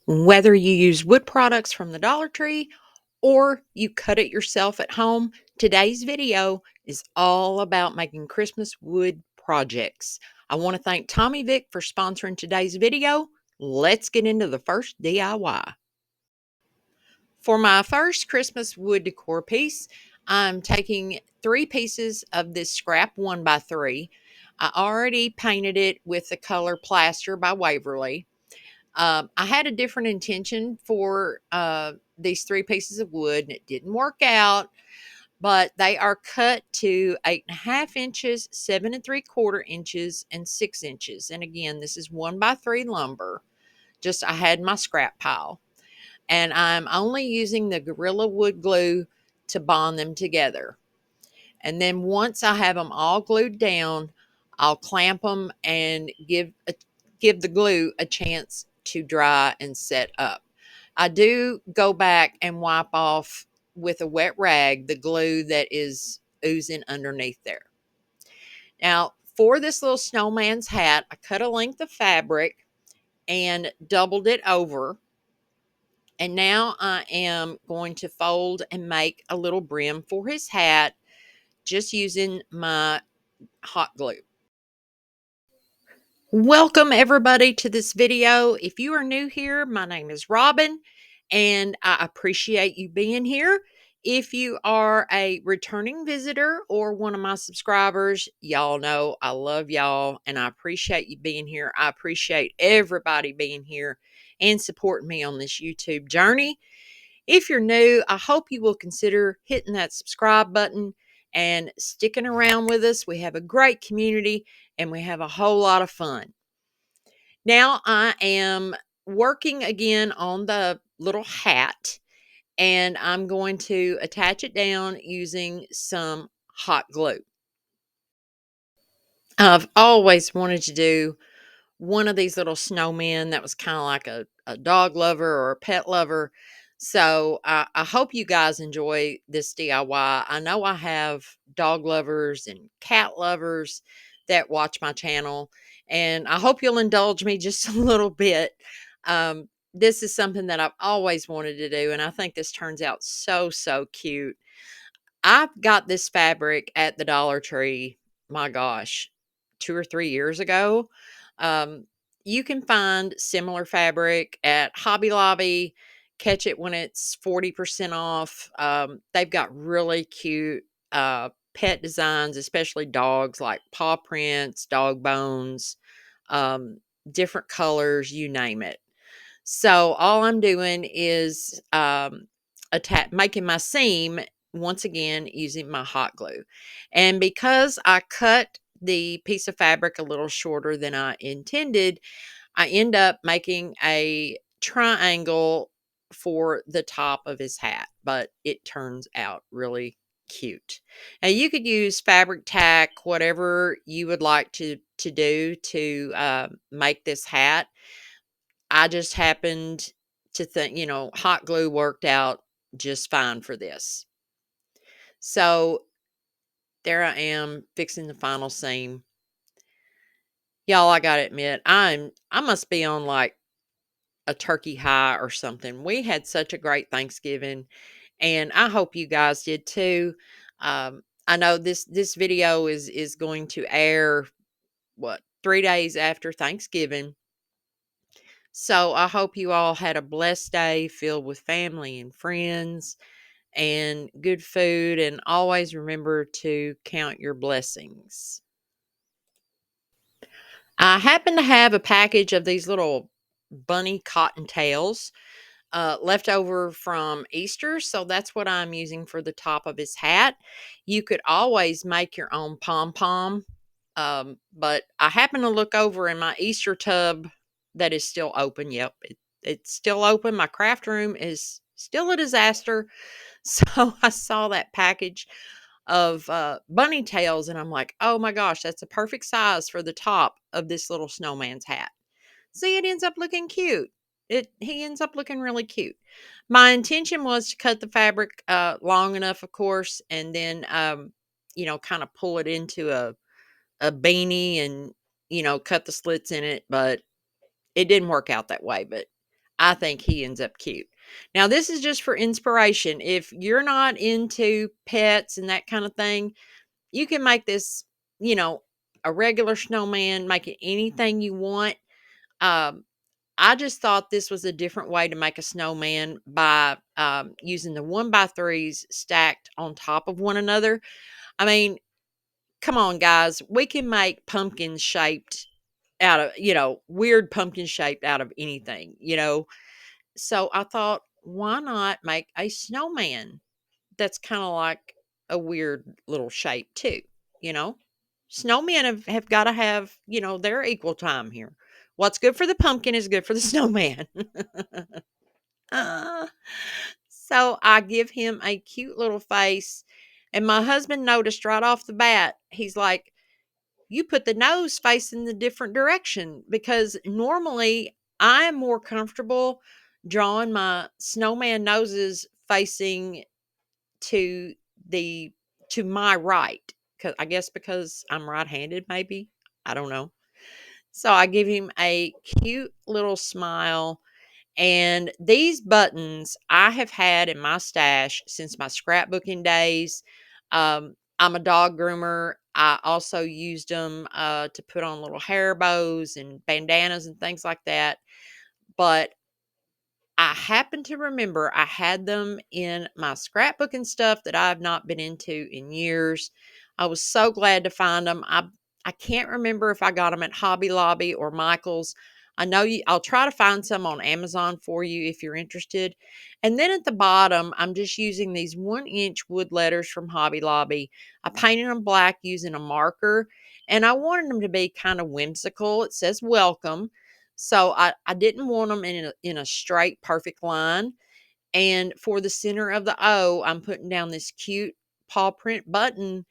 Whether you use wood products from the Dollar Tree or you cut it yourself at home, today's video is all about making Christmas wood projects. I want to thank Tommy Vic for sponsoring today's video. Let's get into the first DIY. For my first Christmas wood decor piece, I'm taking 3 pieces of this scrap 1x3. I already painted it with the color Plaster by Waverly. I had a different intention for these 3 pieces of wood, and it didn't work out. But they are cut to 8.5 inches, 7 3/4 inches, and 6 inches. And again, this is 1x3 lumber. Just I had my scrap pile, and I'm only using the Gorilla Wood glue to bond them together. And then once I have them all glued down, I'll clamp them and give the glue a chance to dry and set up. I do go back and wipe off with a wet rag the glue that is oozing underneath there. Now, for this little snowman's hat, I cut a length of fabric and doubled it over. And now I am going to fold and make a little brim for his hat just using my hot glue. Welcome everybody to this video. If you are new here, my name is Robin and I appreciate you being here. If you are a returning visitor or one of my subscribers, y'all know I love y'all and I appreciate you being here. I appreciate everybody being here and supporting me on this YouTube journey. If you're new, I hope you will consider hitting that subscribe button and sticking around with us. We have a great community and we have a whole lot of fun. Now I am working again on the little hat, and I'm going to attach it down using some hot glue. I've always wanted to do one of these little snowmen that was kind of like a dog lover or a pet lover. So I hope you guys enjoy this DIY. I know I have dog lovers and cat lovers that watch my channel, and I hope you'll indulge me just a little bit. This is something that I've always wanted to do, and I think this turns out so cute. I got this fabric at the Dollar Tree, my gosh, 2 or 3 years ago. Um, you can find similar fabric at Hobby Lobby. Catch it when it's 40% off. They've got really cute pet designs, especially dogs, like paw prints, dog bones, um, different colors, you name it. So all I'm doing is making my seam once again using my hot glue. And because I cut the piece of fabric a little shorter than I intended, I end up making a triangle for the top of his hat, but it turns out really cute. Now you could use fabric tack, whatever you would like to do to make this hat. I just happened to think, hot glue worked out just fine for this. So there I am fixing the final seam. Y'all, I gotta admit, I must be on like a turkey high or something. We had such a great Thanksgiving, and I hope you guys did too. I know this video is going to air 3 days after Thanksgiving. So I hope you all had a blessed day filled with family and friends and good food, and always remember to count your blessings. I happen to have a package of these little bunny cottontails left over from Easter, so that's what I'm using for the top of his hat. You could always make your own pom-pom, but I happen to look over in my Easter tub that is still open. Yep, it's still open. My craft room is still a disaster. So I saw that package of bunny tails, and I'm like, oh my gosh, that's a perfect size for the top of this little snowman's hat. See, it ends up looking cute. He ends up looking really cute. My intention was to cut the fabric long enough, of course, and then kind of pull it into a beanie and cut the slits in it, but it didn't work out that way. But I think he ends up cute. Now, this is just for inspiration. If you're not into pets and that kind of thing, you can make this, you know, a regular snowman, make it anything you want. Um, I just thought this was a different way to make a snowman by using the one by threes stacked on top of one another. I mean, come on, guys. We can make pumpkins shaped out of, weird pumpkin shaped out of anything. So I thought, why not make a snowman that's kind of like a weird little shape too, you know? Snowmen have got to have, their equal time here. What's good for the pumpkin is good for the snowman. Uh, so I give him a cute little face. And my husband noticed right off the bat, he's like, you put the nose facing the different direction because normally I am more comfortable drawing my snowman noses facing to the to my right, cuz I guess because I'm right-handed maybe. I don't know. So I give him a cute little smile, and these buttons I have had in my stash since my scrapbooking days. I'm a dog groomer. I also used them to put on little hair bows and bandanas and things like that. But I happen to remember I had them in my scrapbooking stuff that I've not been into in years. I was so glad to find them. I can't remember if I got them at Hobby Lobby or Michael's. I know I'll try to find some on Amazon for you if you're interested. And then at the bottom, I'm just using these 1-inch wood letters from Hobby Lobby. I painted them black using a marker, and I wanted them to be kind of whimsical. It says welcome. So I didn't want them in a straight, perfect line. And for the center of the O, I'm putting down this cute paw print button.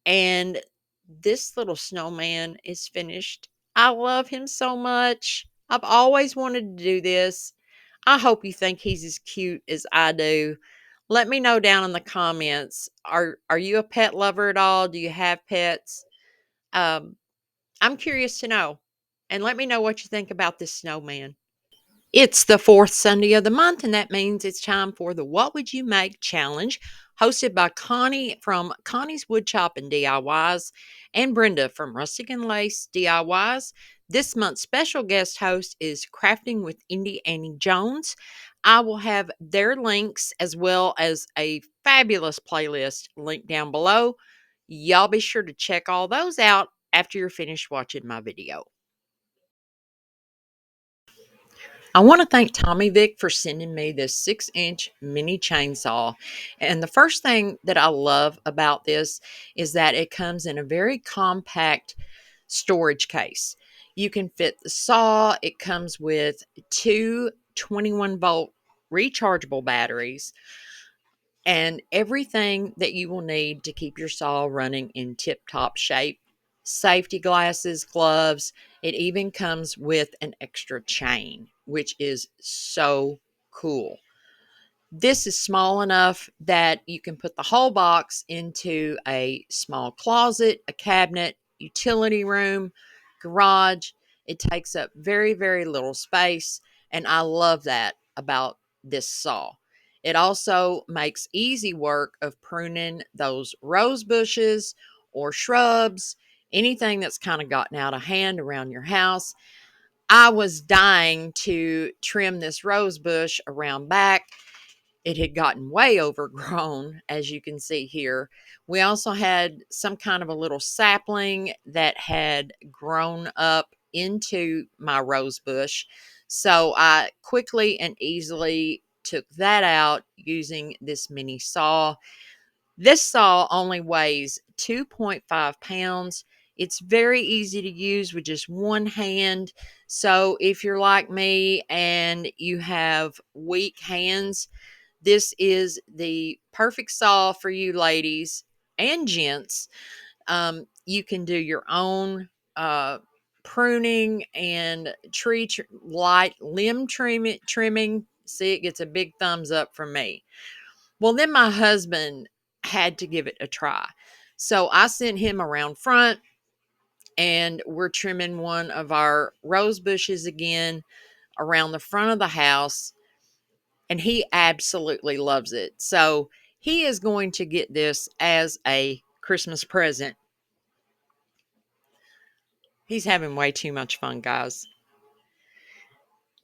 And this little snowman is finished. I love him so much. I've always wanted to do this. I hope you think he's as cute as I do. Let me know down in the comments. Are you a pet lover at all? Do you have pets? Um, I'm curious to know. And let me know what you think about this snowman. It's the fourth Sunday of the month, and that means it's time for the What Would You Make Challenge, hosted by Connie from Connie's Woodchop and DIYs and Brenda from Rustic and Lace DIYs. This month's special guest host is Crafting with Indie Annie Jones. I will have their links as well as a fabulous playlist linked down below. Y'all be sure to check all those out after you're finished watching my video. I want to thank Tommy Vic for sending me this 6-inch mini chainsaw. And the first thing that I love about this is that it comes in a very compact storage case. You can fit the saw. It comes with two 21-volt rechargeable batteries and everything that you will need to keep your saw running in tip-top shape. Safety glasses, gloves. It even comes with an extra chain, which is so cool. This is small enough that you can put the whole box into a small closet, a cabinet, utility room, garage. It takes up very, very little space, and I love that about this saw. It also makes easy work of pruning those rose bushes or shrubs, anything that's kind of gotten out of hand around your house. I was dying to trim this rose bush around back. It had gotten way overgrown, as you can see here. We also had some kind of a little sapling that had grown up into my rose bush. So I quickly and easily took that out using this mini saw. This saw only weighs 2.5 pounds. It's very easy to use with just one hand. So if you're like me and you have weak hands, this is the perfect saw for you ladies and gents. You can do your own uh, pruning and light limb trimming. See, it gets a big thumbs up from me. Well, then my husband had to give it a try. So I sent him around front, and we're trimming one of our rose bushes again. around the front of the house, and he absolutely loves it. So he is going to get this as a Christmas present. He's having way too much fun, guys.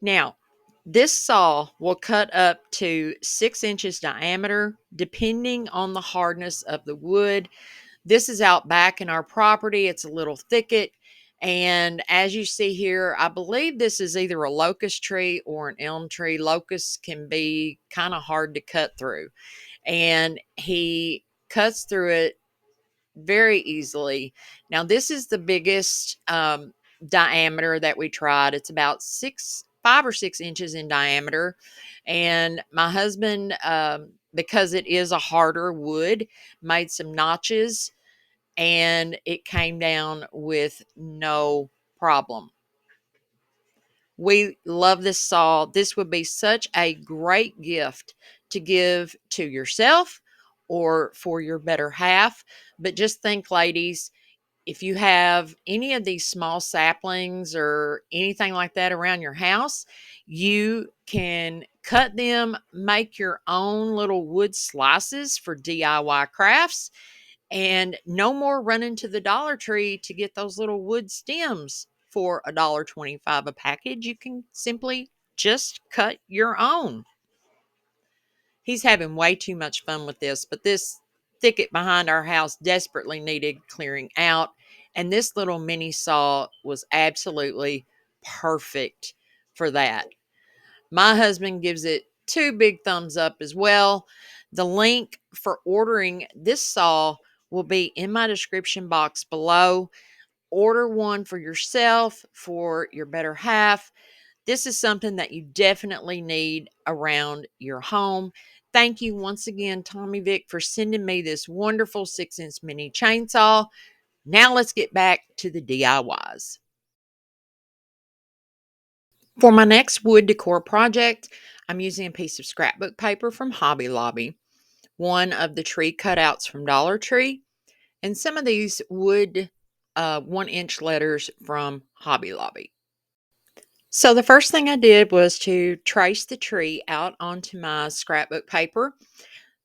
Now, this saw will cut up to 6 inches diameter, depending on the hardness of the wood. This is out back in our property. It's a little thicket. And as you see here, I believe this is either a locust tree or an elm tree. Locusts can be kind of hard to cut through. And he cuts through it very easily. Now, this is the biggest diameter that we tried. It's about 5 or 6 inches in diameter. And my husband, because it is a harder wood, made some notches and it came down with no problem. We love this saw. This would be such a great gift to give to yourself or for your better half. But just think, ladies, if you have any of these small saplings or anything like that around your house, you can cut them, make your own little wood slices for DIY crafts, and no more running to the Dollar Tree to get those little wood stems for $1.25 a package. You can simply just cut your own. He's having way too much fun with this, but this thicket behind our house desperately needed clearing out. And this little mini saw was absolutely perfect for that. My husband gives it 2 big thumbs up as well. The link for ordering this saw will be in my description box below. Order one for yourself, for your better half. This is something that you definitely need around your home. Thank you once again, Tommy Vic, for sending me this wonderful 6-inch mini chainsaw. Now let's get back to the DIYs. For my next wood decor project, I'm using a piece of scrapbook paper from Hobby Lobby, one of the tree cutouts from Dollar Tree, and some of these wood 1-inch letters from Hobby Lobby. So the first thing I did was to trace the tree out onto my scrapbook paper.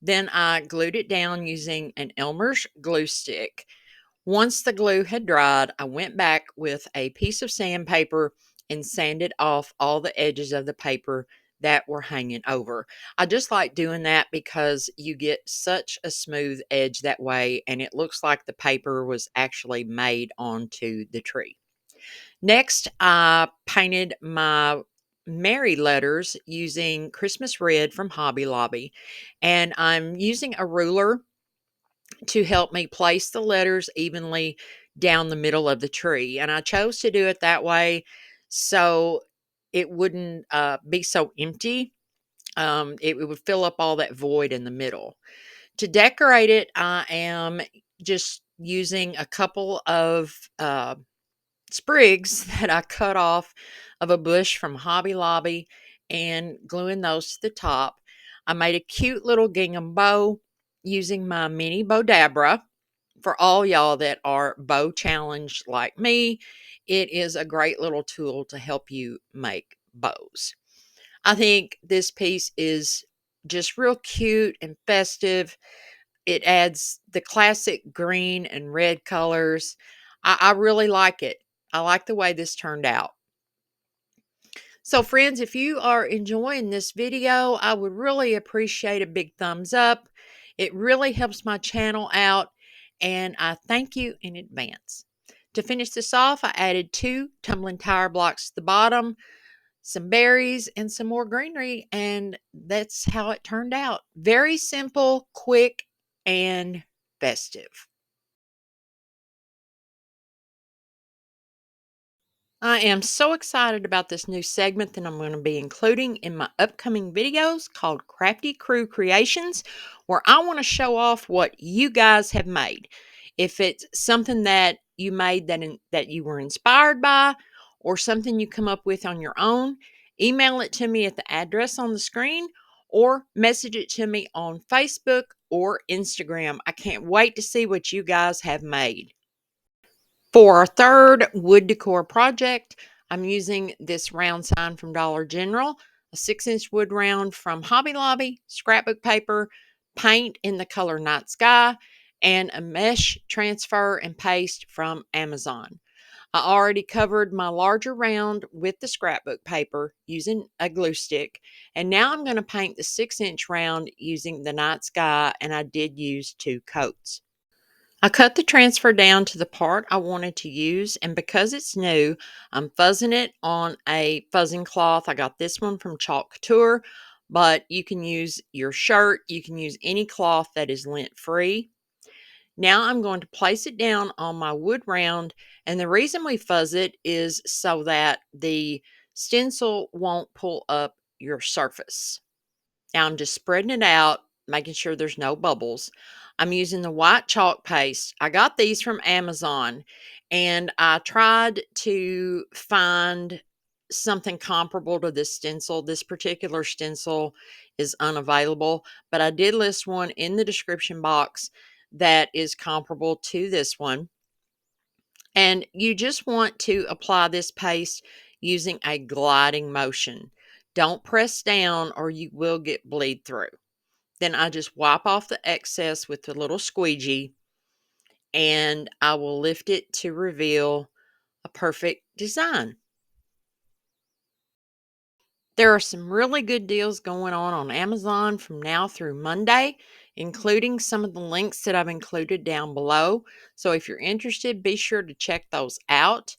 Then I glued it down using an Elmer's glue stick. Once the glue had dried, I went back with a piece of sandpaper and sanded off all the edges of the paper that were hanging over. I just like doing that because you get such a smooth edge that way, and it looks like the paper was actually made onto the tree. Next, I painted my Mary letters using Christmas red from Hobby Lobby, and I'm using a ruler to help me place the letters evenly down the middle of the tree. And I chose to do it that way so it wouldn't be so empty. It would fill up all that void in the middle. To decorate it, I am just using a couple of sprigs that I cut off of a bush from Hobby Lobby and gluing those to the top. I made a cute little gingham bow using my mini Bodabra. For all y'all that are bow challenged like me, it is a great little tool to help you make bows. I think this piece is just real cute and festive. It adds the classic green and red colors. I really like it. I like the way this turned out. So friends, if you are enjoying this video, I would really appreciate a big thumbs up. It really helps my channel out, and I thank you in advance. To finish this off, I added 2 tumbling tire blocks to the bottom, some berries, and some more greenery, and that's how it turned out. Very simple, quick, and festive. I am so excited about this new segment that I'm going to be including in my upcoming videos called Crafty Crew Creations, where I want to show off what you guys have made. If it's something that you made that you were inspired by, or something you come up with on your own, email it to me at the address on the screen or message it to me on Facebook or Instagram. I can't wait to see what you guys have made. For our third wood decor project, I'm using this round sign from Dollar General, a 6-inch wood round from Hobby Lobby, scrapbook paper, paint in the color Night Sky, and a mesh transfer and paste from Amazon. I already covered my larger round with the scrapbook paper using a glue stick, and now I'm going to paint the 6-inch round using the Night Sky, and I did use 2 coats. I cut the transfer down to the part I wanted to use, and because it's new, I'm fuzzing it on a fuzzing cloth. I got this one from Chalk Couture, but you can use your shirt, you can use any cloth that is lint free. Now I'm going to place it down on my wood round, and the reason we fuzz it is so that the stencil won't pull up your surface. Now I'm just spreading it out, making sure there's no bubbles. I'm using the white chalk paste. I got these from Amazon, and I tried to find something comparable to this stencil. This particular stencil is unavailable, but I did list one in the description box that is comparable to this one. And you just want to apply this paste using a gliding motion. Don't press down or you will get bleed through. Then I just wipe off the excess with the little squeegee, and I will lift it to reveal a perfect design. There are some really good deals going on Amazon from now through Monday, including some of the links that I've included down below. So if you're interested, be sure to check those out.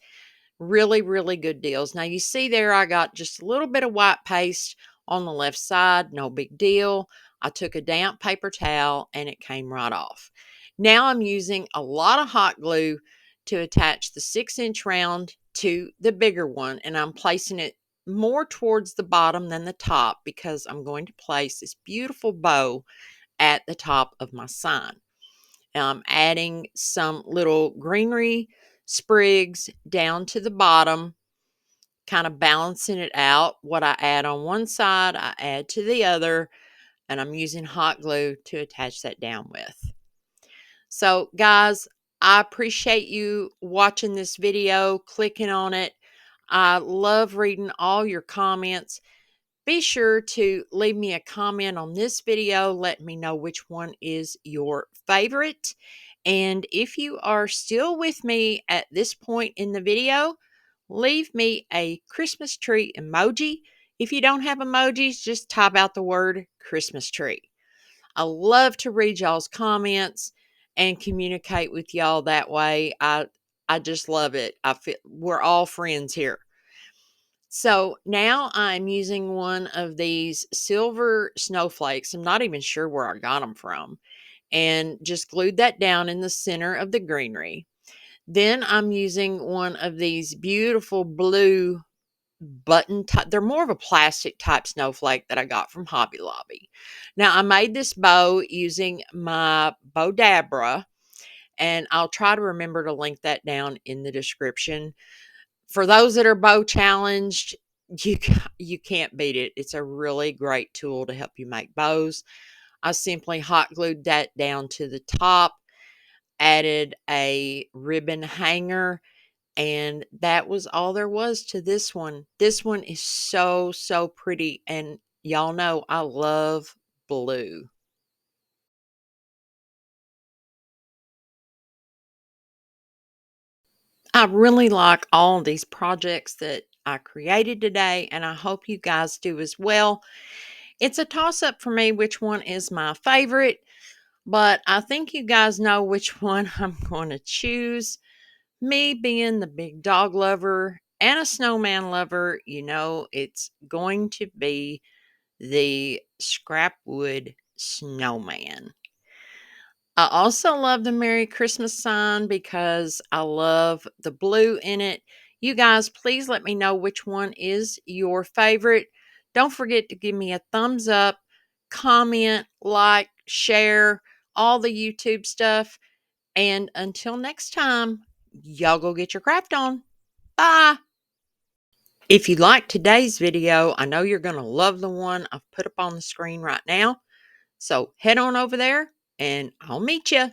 Really, really good deals. Now you see there, I got just a little bit of white paste on the left side. No big deal. I took a damp paper towel and it came right off. Now I'm using a lot of hot glue to attach the 6-inch round to the bigger one, and I'm placing it more towards the bottom than the top because I'm going to place this beautiful bow at the top of my sign. I'm adding some little greenery sprigs down to the bottom, kind of balancing it out. What I add on one side, I add to the other, and I'm using hot glue to attach that down with. So, guys, I appreciate you watching this video, clicking on it. I love reading all your comments. Be sure to leave me a comment on this video. Let me know which one is your favorite. And if you are still with me at this point in the video, leave me a Christmas tree emoji. If you don't have emojis, just type out the word Christmas tree. I love to read y'all's comments and communicate with y'all that way. I just love it. I feel we're all friends here. So now I'm using one of these silver snowflakes. I'm not even sure where I got them from. And just glued that down in the center of the greenery. Then I'm using one of these beautiful blue button type. They're more of a plastic type snowflake that I got from Hobby Lobby. Now I made this bow using my Bodabra, and I'll try to remember to link that down in the description. For those that are bow challenged, you can't beat it. It's a really great tool to help you make bows. I simply hot glued that down to the top, added a ribbon hanger, and that was all there was to this one. This one is so, so pretty, and y'all know I love blue. I really like all these projects that I created today, and I hope you guys do as well. It's a toss-up for me which one is my favorite, but I think you guys know which one I'm going to choose. Me being the big dog lover and a snowman lover, you know, it's going to be the scrap wood snowman. I also love the Merry Christmas sign because I love the blue in it. You guys, please let me know which one is your favorite. Don't forget to give me a thumbs up, comment, like, share, all the YouTube stuff. And until next time, y'all go get your craft on. Bye. If you like today's video, I know you're going to love the one I've put up on the screen right now. So head on over there and I'll meet you.